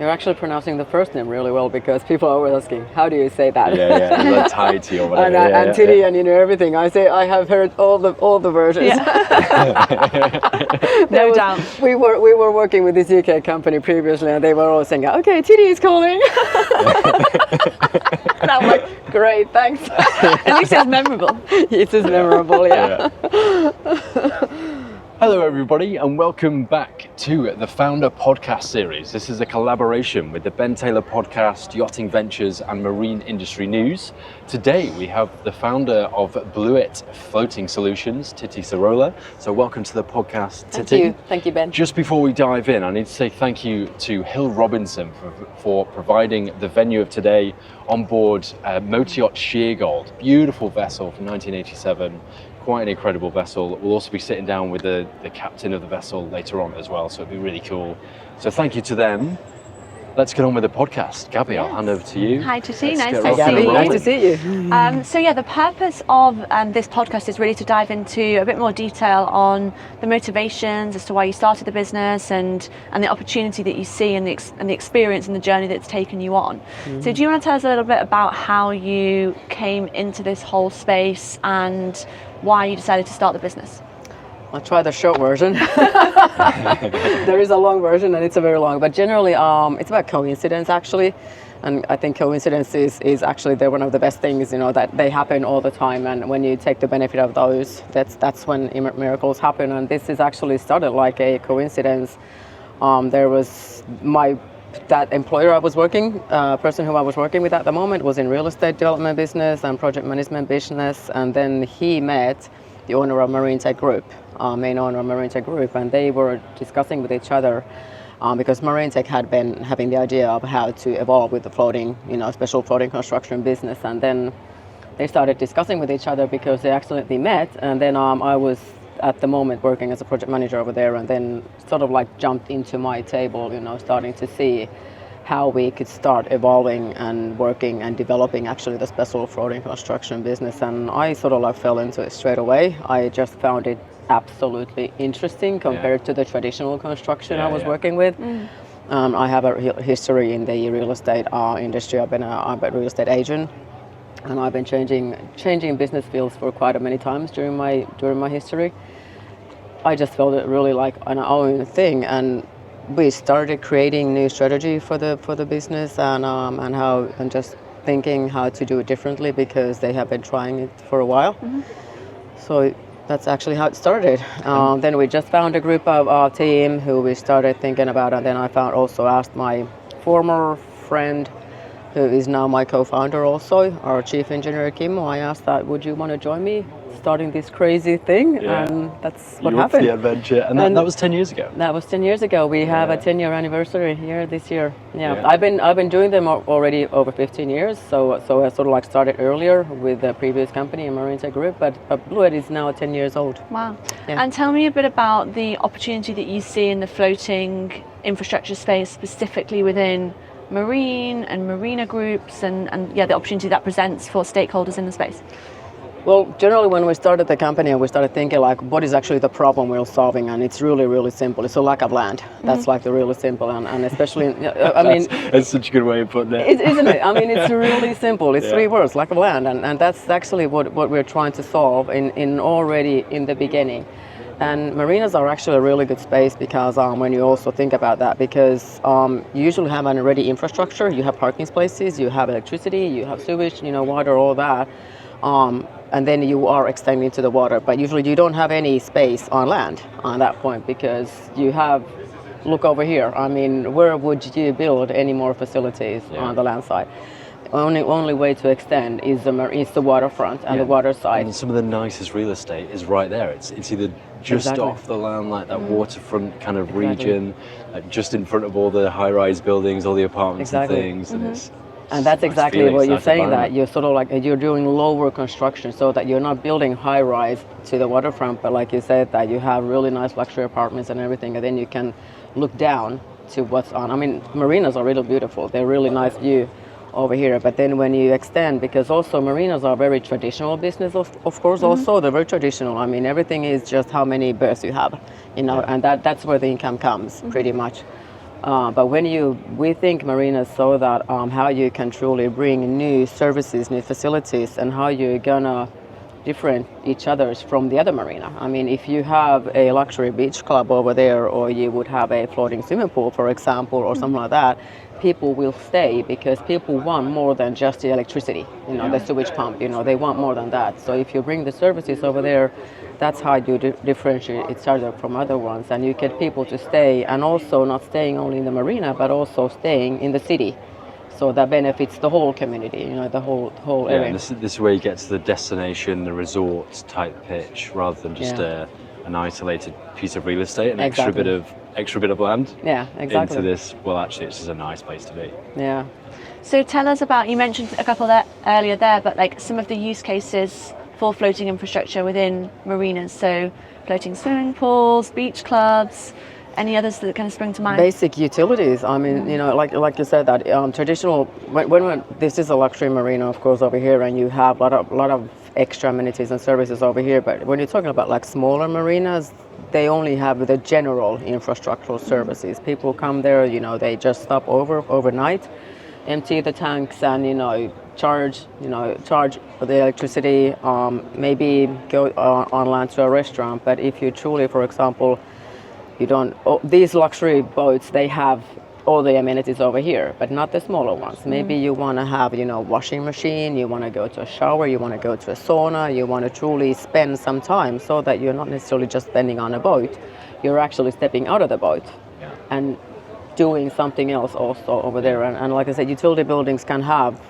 You're actually pronouncing the first name really well because people are always asking, how do you say that? Yeah, like Tytti or whatever. and Tytti and everything. I have heard all the versions. Yeah. No doubt. We were working with this UK company previously, and they were all saying, okay, Tytti is calling. And I'm like, great, thanks. At least it's memorable. It is memorable, yeah. Hello everybody and welcome back to the Founder Podcast Series. This is a collaboration with the Ben Taylor Podcast, Yachting Ventures and Marine Industry News. Today we have the founder of Bluet Floating Solutions, Tytti Sirola. So welcome to the podcast, Tytti. Thank you Ben. Just before we dive in, I need to say thank you to Hill Robinson for providing the venue of today on board Motor Yacht Sheargold. Beautiful vessel from 1987. Quite an incredible vessel. We'll also be sitting down with the captain of the vessel later on as well, so it'll be really cool. So thank you to them. Let's get on with the podcast. Gabby, I'll hand over to you. Hi Tytti, nice to see you. So the purpose of this podcast is really to dive into a bit more detail on the motivations as to why you started the business and the opportunity that you see and the experience and the journey that's taken you on. So do you want to tell us a little bit about how you came into this whole space and why you decided to start the business? I'll try the short version. There is a long version and it's a very long, but generally it's about coincidence actually. And I think coincidence is actually one of the best things, that they happen all the time. And when you take the benefit of those, that's when miracles happen. And this is actually started like a coincidence. There was that employer I was person who I was working with at the moment was in real estate development business and project management business, and then he met the owner of Marine Tech Group, main owner of Marine Tech Group, and they were discussing with each other because Marine Tech had been having the idea of how to evolve with the floating, special floating construction business, and then they started discussing with each other because they accidentally met, and then I was at the moment working as a project manager over there, and then sort of like jumped into my table, starting to see how we could start evolving and working and developing actually the special floating construction business. And I sort of like fell into it straight away. I just found it absolutely interesting compared to the traditional construction I was working with. I have a history in the real estate industry. I'm a real estate agent, and I've been changing business fields for quite many times during my history. I just felt it really like an own thing, and we started creating new strategy for the business and just thinking how to do it differently because they have been trying it for a while. So that's actually how it started. Then we just found a group of our team who we started thinking about, and then I asked my former friend, who is now my co-founder also, our chief engineer Kimmo. I asked that, would you want to join me starting this crazy thing? And that's what happened. The adventure, and that was 10 years ago. That was 10 years ago. We have a 10-year anniversary here this year. I've been doing them already over 15 years. So I sort of like started earlier with the previous company, Marine Tech Group, but Bluet is now 10 years old. Wow. Yeah. And tell me a bit about the opportunity that you see in the floating infrastructure space, specifically within marine and marina groups and the opportunity that presents for stakeholders in the space. Well, generally when we started the company and we started thinking like what is actually the problem we're solving, and it's really, really simple. It's a lack of land. That's like the really simple and especially, That's such a good way of putting it. Isn't it? I mean, it's really simple. It's 3 words, lack of land, and that's actually what we're trying to solve in already in the beginning. And marinas are actually a really good space because when you also think about that, because you usually have an already infrastructure, you have parking spaces, you have electricity, you have sewage, water, all that, and then you are extending to the water. But usually you don't have any space on land on that point because you have, look over here. I mean, where would you build any more facilities on the land side? Only way to extend is the waterfront and the water side. And some of the nicest real estate is right there. It's either just off the land, like that waterfront kind of region, like just in front of all the high-rise buildings, all the apartments and things. And that's exactly what you're saying, that you're sort of like you're doing lower construction so that you're not building high-rise to the waterfront, but like you said, that you have really nice luxury apartments and everything, and then you can look down to what's on. I mean, marinas are really beautiful. They're really nice view over here, but then when you extend, because also marinas are very traditional business, of course, also they're very traditional. I mean, everything is just how many berths you have, and that's where the income comes pretty much. But we think marinas so that how you can truly bring new services, new facilities, and how you're gonna different each others from the other marina. I mean, if you have a luxury beach club over there, or you would have a floating swimming pool, for example, or something like that, people will stay because people want more than just the electricity, the sewage pump, they want more than that. So if you bring the services over there, that's how you differentiate each other from other ones, and you get people to stay, and also not staying only in the marina, but also staying in the city. So that benefits the whole community, the whole area. And this is where you get to the destination, the resort type pitch, rather than just an isolated piece of real estate, an extra bit of land. Yeah, exactly. Into this, well, actually, it's just a nice place to be. Yeah. So tell us about, you mentioned a couple there, earlier there, but like some of the use cases for floating infrastructure within marinas. So floating swimming pools, beach clubs. Any others that kind of spring to mind? Basic utilities. I mean, like you said, that traditional. When this is a luxury marina, of course, over here, and you have a lot of extra amenities and services over here. But when you're talking about like smaller marinas, they only have the general infrastructural services. People come there, they just stop overnight, empty the tanks, and charge for the electricity. Maybe go on land to a restaurant. But if you truly, for example, these luxury boats, they have all the amenities over here, but not the smaller ones. Maybe you want to have, washing machine, you want to go to a shower, you want to go to a sauna, you want to truly spend some time so that you're not necessarily just spending on a boat, you're actually stepping out of the boat and doing something else also over there. And like I said, utility buildings can have,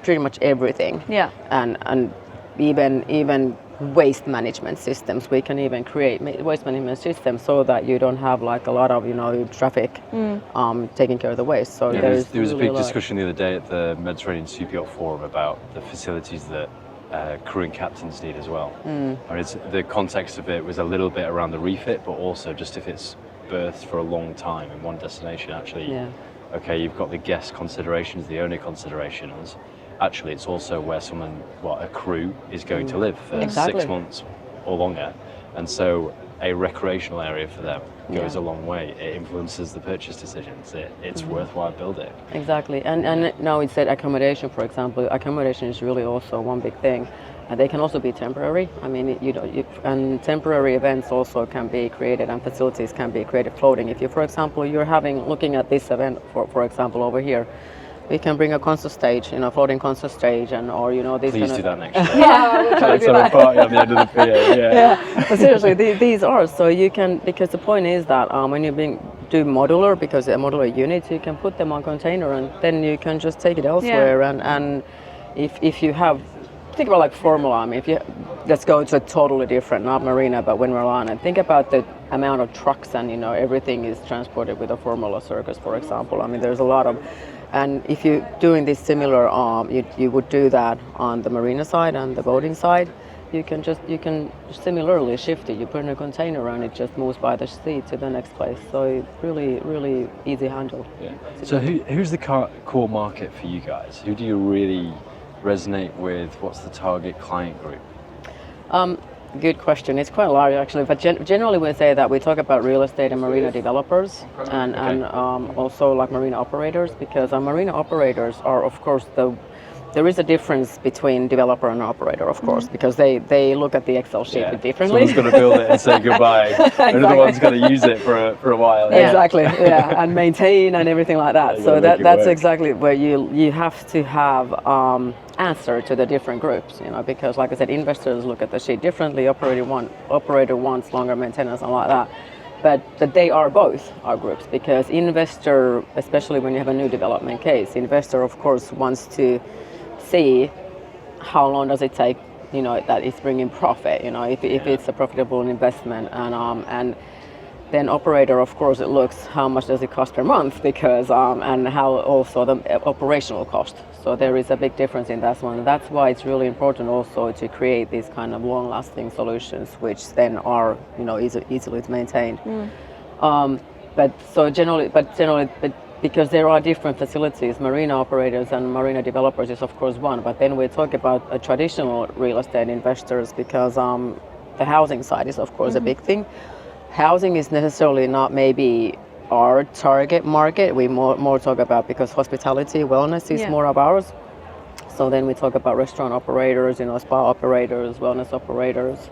pretty much everything. Yeah. And even waste management systems. We can even create waste management systems so that you don't have like a lot of traffic taking care of the waste. So there was a big discussion the other day at the Mediterranean Super Yacht Forum about the facilities that crew and captains need as well. I mean, the context of it was a little bit around the refit, but also just if it's berthed for a long time in one destination, actually, okay, you've got the guest considerations, the owner considerations. Actually, it's also where a crew is going to live for 6 months or longer. And so a recreational area for them goes a long way. It influences the purchase decisions. It's worthwhile building. Exactly. And now it said accommodation, for example. Accommodation is really also one big thing. And they can also be temporary. I mean, and temporary events also can be created, and facilities can be created floating. If you, for example, looking at this event, for example, over here, we can bring a concert stage, floating concert stage, or these. Please do that next year. We'll try to do that. A party on the end of the pier. Yeah. But seriously, these are so you can, because the point is that when you do modular, because they're modular units, you can put them on container, and then you can just take it elsewhere. And if you have, think about like Formula. I mean, let's go to a totally different, not marina, but when we're on, and think about the amount of trucks and everything is transported with a Formula circus, for example. I mean, there's a lot of. And if you're doing this similar, you would do that on the marina side and the boating side. You can similarly shift it. You put in a container and it just moves by the sea to the next place. So it's really, really easy handle. Yeah. So who's the core market for you guys? Who do you really resonate with? What's the target client group? Good question. It's quite large actually, but generally we say that we talk about real estate and marina developers and also like marina operators, because our marina operators are, of course, there is a difference between developer and operator, of course, because they look at the Excel sheet differently. Someone's going to build it and say goodbye. Exactly. Another one's going to use it for a while. Yeah. Exactly, and maintain and everything like that. So that's exactly where you have to have answer to the different groups, because like I said, investors look at the sheet differently. Operator wants longer maintenance and like that. But they are both our groups, because investor, especially when you have a new development case, investor of course wants to see how long does it take, that it's bringing profit, if it's a profitable investment, and then operator, of course, it looks how much does it cost per month, because and how also the operational cost. So there is a big difference in that one. That's why it's really important also to create these kind of long-lasting solutions, which then are easily maintained. But generally, because there are different facilities, marina operators and marina developers is of course one. But then we talk about traditional real estate investors, because the housing side is of course a big thing. Housing is necessarily not maybe our target market. We more talk about, because hospitality, wellness is more of ours. So then we talk about restaurant operators, spa operators, wellness operators.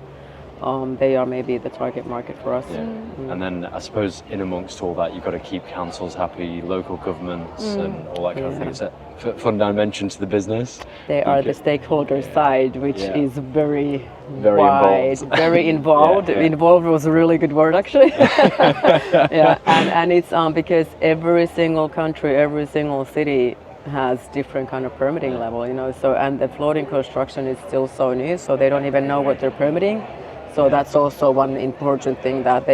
They are maybe the target market for us. Yeah. And then I suppose in amongst all that, you've got to keep councils happy, local governments, and all that kind of thing. It's a fun dimension to the business. They are the stakeholder side, which is very wide, involved. Very involved. Involved was a really good word, actually. And it's because every single country, every single city has different kind of permitting level, So, and the floating construction is still so new, so they don't even know what they're permitting. So that's also one important thing that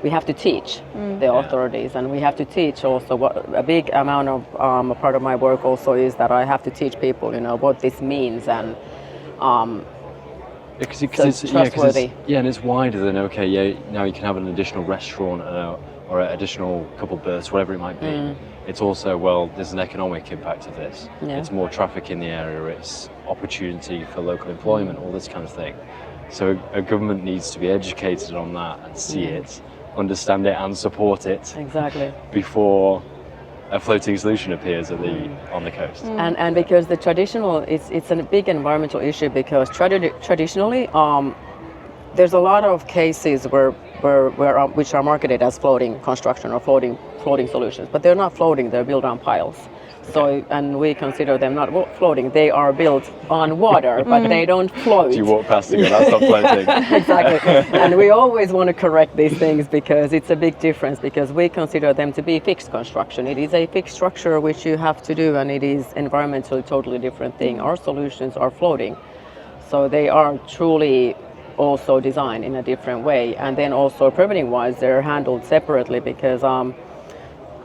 we have to teach the authorities, and we have to teach also a big amount of a part of my work also is that I have to teach people, what this means, and because it's trustworthy. And it's wider than now you can have an additional restaurant or an additional couple berths, whatever it might be. It's also, there's an economic impact of this. It's more traffic in the area, it's opportunity for local employment, all this kind of thing. So a government needs to be educated on that and see it, understand it and support it. Exactly. Before a floating solution appears on the coast. And because the traditional, it's a big environmental issue, because traditionally, there's a lot of cases which are marketed as floating construction or floating solutions, but they're not floating, they're built on piles. So, and we consider them not floating. They are built on water, but they don't float. You walk past it, that's not floating. Exactly. And we always want to correct these things, because it's a big difference, because we consider them to be fixed construction. It is a fixed structure which you have to do, and it is environmentally totally different thing. Our solutions are floating. So they are truly also designed in a different way. And then also permitting wise, they're handled separately, because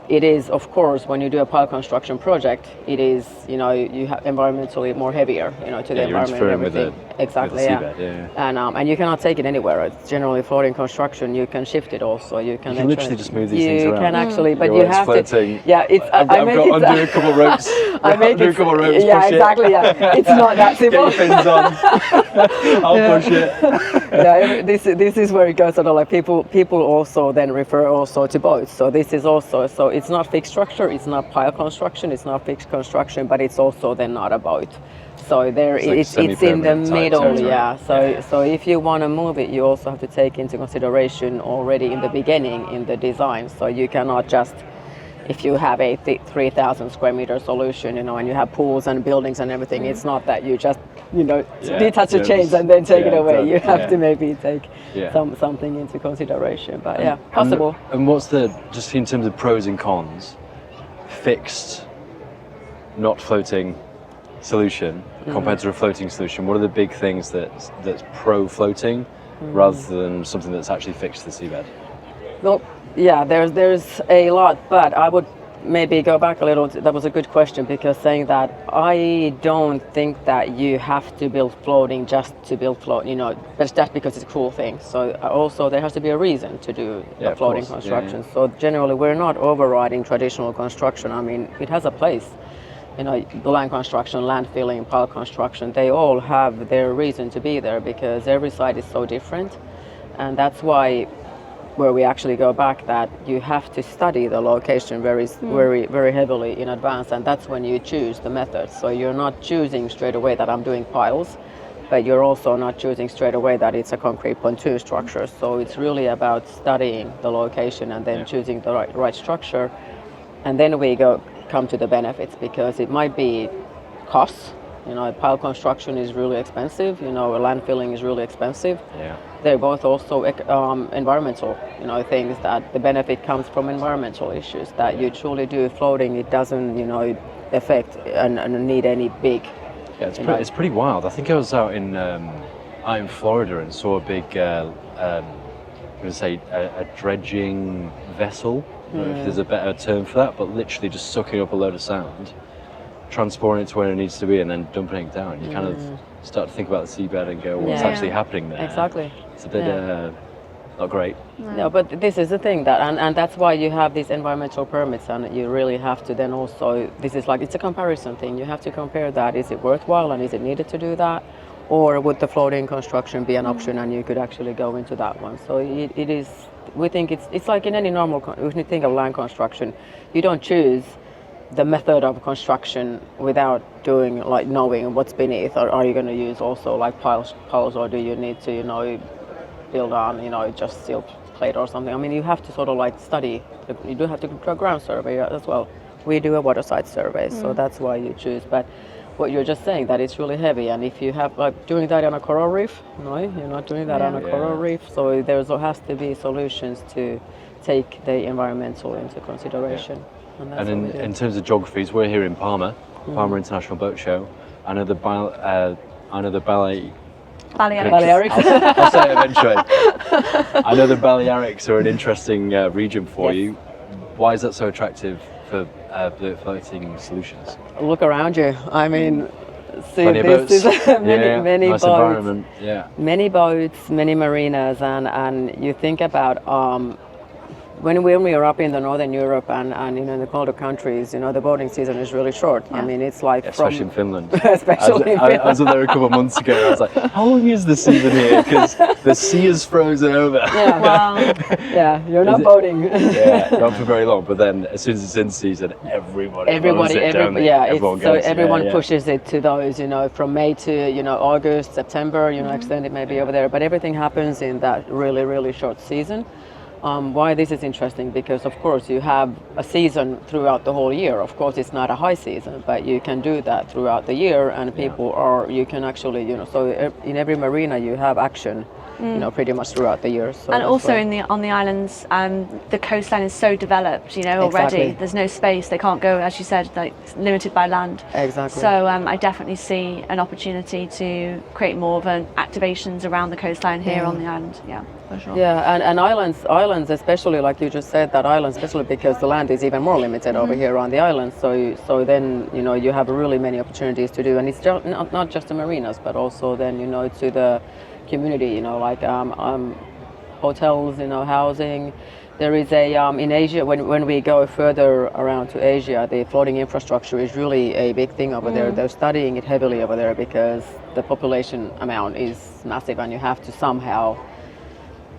it is, of course, when you do a pile construction project, it is, you have environmentally more heavier, to the environment and everything. Exactly, with the seabed, And you cannot take it anywhere. It's generally floating construction. You can shift it also. You can literally just move these things around. You can actually, but you have floating. to. Yeah, it's. Undo a couple of ropes. Undo a couple of ropes. Yeah, push exactly. It. Yeah, it's not that simple. Get your fins on. I'll push it. This is where it goes sort of like people also then refer also to boats. So this is also, so it's not fixed structure, it's not pile construction, it's not fixed construction, but it's also then not a boat. So it's in the middle, So if you want to move it, you also have to take into consideration already in the beginning in the design. So you cannot just, if you have a 3,000 square meter solution, and you have pools and buildings and everything, it's not that you just, detach the chains and then take it away. You have to maybe take something into consideration. But possible. And what's just in terms of pros and cons, fixed, not floating solution compared to a floating solution? What are the big things that's pro floating rather than something that's actually fixed to the seabed? Well, there's a lot, but I would maybe go back a little. That was a good question, because saying that I don't think that you have to build floating just to build float, but just because it's a cool thing. So also there has to be a reason to do the floating construction. So generally we're not overriding traditional construction. I mean, it has a place. The land construction, land filling, pile construction, they all have their reason to be there, because every site is so different. And that's why where we actually go back, that you have to study the location very heavily in advance, and that's when you choose the method. So you're not choosing straight away that I'm doing piles, but you're also not choosing straight away that it's a concrete pontoon structure. So it's really about studying the location and then choosing the right structure. And then we come to the benefits, because it might be costs. Pile construction is really expensive. Land filling is really expensive. They're both also environmental, things that the benefit comes from environmental issues that you truly do floating. It doesn't, affect and need any big. Yeah, it's pretty wild. I think I was out in Florida and saw a big, I'm going to say a dredging vessel. I don't know if there's a better term for that, but literally just sucking up a load of sand, transporting it to where it needs to be, and then dumping it down. You kind of start to think about the seabed and go, what's actually happening there? Exactly. It's a bit not great. No, but this is the thing and that's why you have these environmental permits, and you really have to then also, this is like, it's a comparison thing. You have to compare that. Is it worthwhile and is it needed to do that? or would the floating construction be an option, and you could actually go into that one. So it is. We think it's like in any normal. When you think of land construction, you don't choose the method of construction without doing like knowing what's beneath. Or are you going to use also like piles, or do you need to build on just steel plate or something? I mean, you have to sort of like study. You do have to do a ground survey as well. We do a waterside survey, so that's why you choose. But what you're just saying, that it's really heavy, and if you have like doing that on a coral reef, no, you're not doing that on a coral reef. So there has to be solutions to take the environmental into consideration. And in terms of geographies, we're here in Palma International Boat Show. I know the Balearics. I'll say it eventually. I know the Balearics are an interesting region for you. Why is that so attractive for Bluet Floating Solutions? Look around you. I mean, see, Plenty of boats. is many nice boats, environment. many boats, many marinas, and you think about when we are up in the northern Europe and in the colder countries, the boating season is really short. I mean, it's like especially in Finland. Especially in Finland. I was up there a couple of months ago. I was like, how long is the season here? Because the sea is frozen over. Yeah. Wow. Yeah, you're not boating. Yeah, not for very long. But then, as soon as it's in season, everyone pushes it to those, from May to August, September, extended maybe over there. But everything happens in that really, really short season. Why this is interesting, because of course you have a season throughout the whole year. Of course it's not a high season, but you can do that throughout the year, and you can actually, so in every marina you have action, pretty much throughout the year. So and also on the islands, the coastline is so developed, already. Exactly. There's no space. They can't go, as you said, like limited by land. Exactly. So I definitely see an opportunity to create more of activations around the coastline here on the island. Yeah, for sure. Yeah, and islands, especially like you just said, that islands, especially because the land is even more limited over here on the islands. So then you have really many opportunities to do, and it's not just the marinas, but also then to the community, like hotels, housing. There is in Asia, when we go further around to Asia, the floating infrastructure is really a big thing over there. They're studying it heavily over there because the population amount is massive, and you have to somehow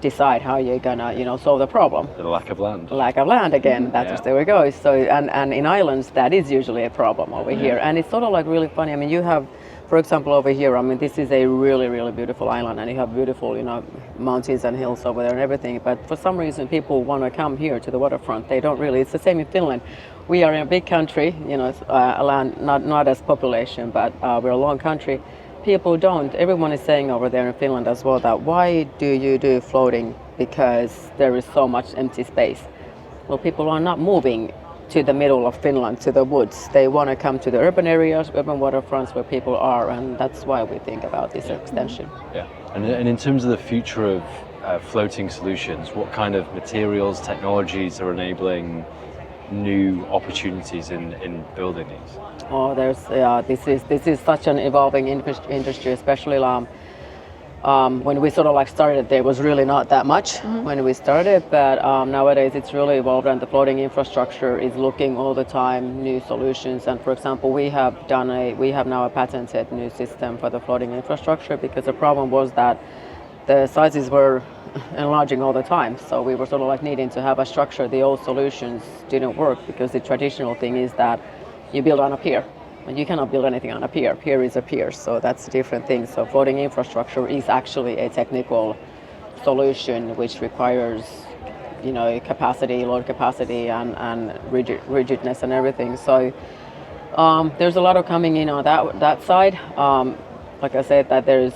decide how you're gonna solve the problem. The lack of land. Lack of land again. There we go. So and in islands that is usually a problem over here, and it's sort of like really funny. I mean, you have, for example, over here, I mean, this is a really, really beautiful island, and you have beautiful, mountains and hills over there and everything. But for some reason, people want to come here to the waterfront. They don't really. It's the same in Finland. We are in a big country, a land not as population, but we're a long country. People don't. Everyone is saying over there in Finland as well that why do you do floating? Because there is so much empty space. Well, people are not moving to the middle of Finland, to the woods. They want to come to the urban areas, urban waterfronts where people are, and that's why we think about this extension. Yeah, and in terms of the future of floating solutions, what kind of materials, technologies are enabling new opportunities in building these? Oh, this is such an evolving industry, especially when we sort of like started. There was really not that much when we started, but nowadays it's really evolved, and the floating infrastructure is looking all the time new solutions. And for example, we have now a patented new system for the floating infrastructure, because the problem was that the sizes were enlarging all the time, so we were sort of like needing to have a structure. The old solutions didn't work because the traditional thing is that you build on a pier, and you cannot build anything on a pier. Pier is a pier, so that's a different thing. So floating infrastructure is actually a technical solution which requires capacity, load capacity, and rigidness and everything. So there's a lot of coming in on that side. Like I said, that there's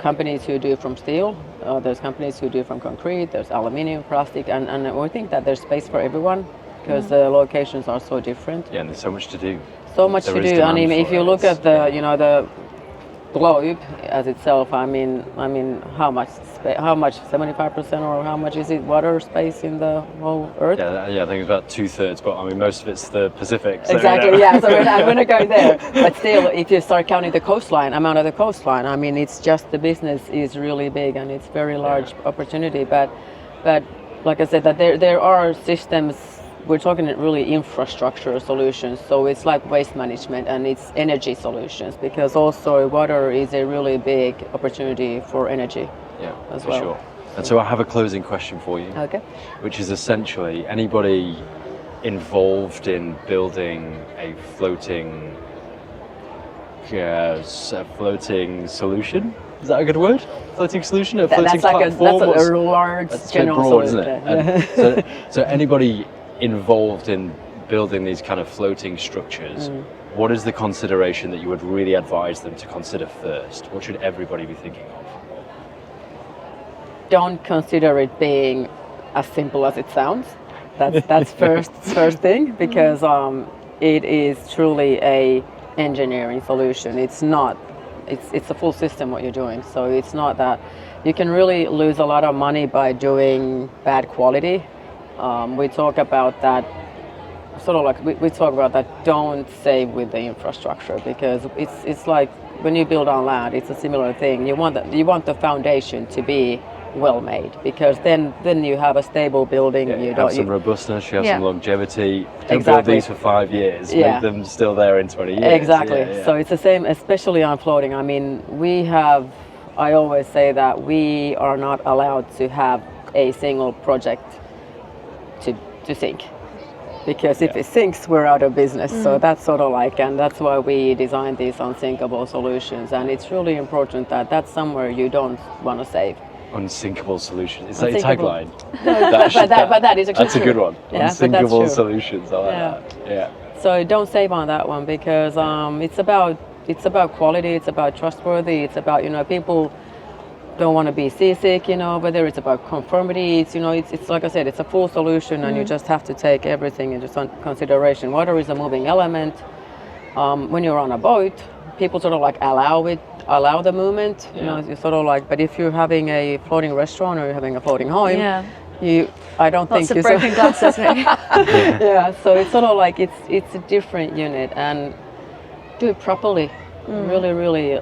companies who do from steel, there's companies who do from concrete, there's aluminium, plastic, and we think that there's space for everyone because the locations are so different. Yeah, and there's so much to do. So much to do. I mean, if you look at the globe as itself, I mean, how much? 75%, or how much is it water space in the whole Earth? Yeah, I think it's about 2/3, but I mean, most of it's the Pacific. So, exactly. Yeah. So we're not going to go there. But still, if you start counting the amount of the coastline, I mean, it's just the business is really big, and it's very large opportunity. But like I said, that there are systems we're talking really infrastructure solutions. So it's like waste management and it's energy solutions, because also water is a really big opportunity for energy. Yeah, as for well. sure. And so I have a closing question for you, Okay. which is essentially anybody involved in building a floating solution. Is that a good word? Floating solution? A floating That's like platform? that's a large That's a bit general broad, isn't solution. it? And so anybody involved in building these kind of floating structures, what is the consideration that you would really advise them to consider first? What should everybody be thinking of? Don't consider it being as simple as it sounds. That's first thing, because it is truly a engineering solution. It's not. It's a full system what you're doing. So it's not that you can really lose a lot of money by doing bad quality. We talk about that. Sort of like we talk about that. Don't save with the infrastructure, because it's like when you build on land. It's a similar thing. You want the foundation to be well made, because then you have a stable building. You have some robustness, you have some longevity. Don't build these for 5 years, make them still there in 20 years. Exactly. So it's the same, especially on floating. I mean, I always say that we are not allowed to have a single project to sink, because if it sinks, we're out of business. So that's sort of like, and that's why we designed these unsinkable solutions. And it's really important that that's somewhere you don't want to save. Unsinkable solutions. Is that your tagline? No, but that is actually that's a good one. Yeah, Unsinkable solutions. I like that. Yeah. So don't save on that one, because it's about quality. It's about trustworthy. It's about, people don't want to be seasick, whether it's about conformity. It's like I said, it's a full solution, and you just have to take everything into consideration. Water is a moving element. When you're on a boat, people sort of like allow the movement. You sort of like, but if you're having a floating restaurant or you're having a floating home, I don't think lots of broken glasses, maybe. Yeah, so it's sort of like it's a different unit, and do it properly, really,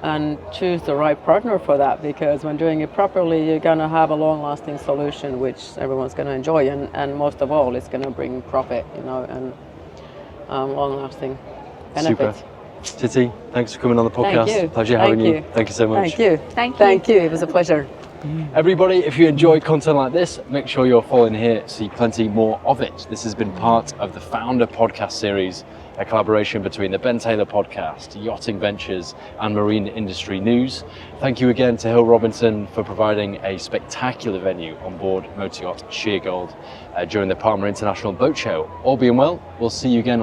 and choose the right partner for that, because when doing it properly, you're gonna have a long-lasting solution which everyone's gonna enjoy, and most of all, it's gonna bring profit, and long-lasting benefits. Super. Tytti, thanks for coming on the podcast. Thank you. Pleasure having you. Thank you so much. Thank you. Thank you. It was a pleasure. Everybody, if you enjoyed content like this, make sure you're following here to see plenty more of it. This has been part of the Founder podcast series, a collaboration between the Ben Taylor podcast, Yachting Ventures, and Marine Industry News. Thank you again to Hill Robinson for providing a spectacular venue on board motor yacht Sheargold during the Palma International Boat Show. All being well, we'll see you again